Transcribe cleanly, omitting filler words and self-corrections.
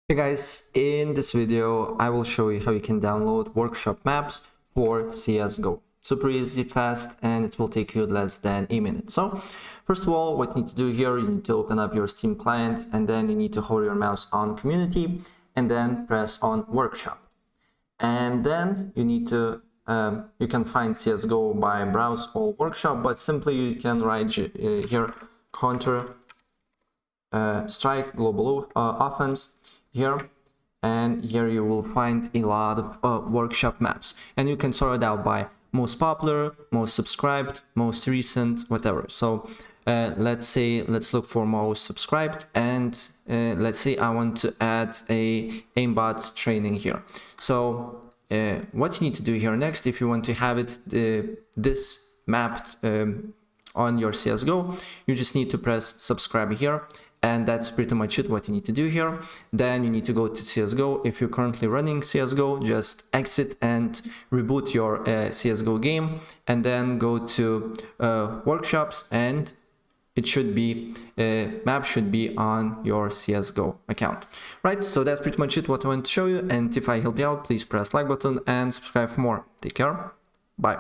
Hey guys, in this video I will show you how you can download workshop maps for CSGO. Super easy, fast, and it will take you less than a minute. So first of all, what you need to do here, you need to open up your Steam client, and then you need to hold your mouse on community and then press on workshop. And then you need to you can find CSGO by browse all workshop, but simply you can write here counter strike global offense here, and here you will find a lot of workshop maps, and you can sort it out by most popular, most subscribed, most recent, whatever. So let's look for most subscribed, and let's say I want to add a aimbots training here. So what you need to do here next, if you want to have it this mapped on your CSGO, you just need to press subscribe here, and that's pretty much it what you need to do here. Then you need to go to CSGO. If you're currently running CSGO, just exit and reboot your CSGO game, and then go to workshops, and it should be map should be on your CSGO account, right? So that's pretty much it what I want to show you, and if I help you out, please press like button and subscribe for more. Take care, bye.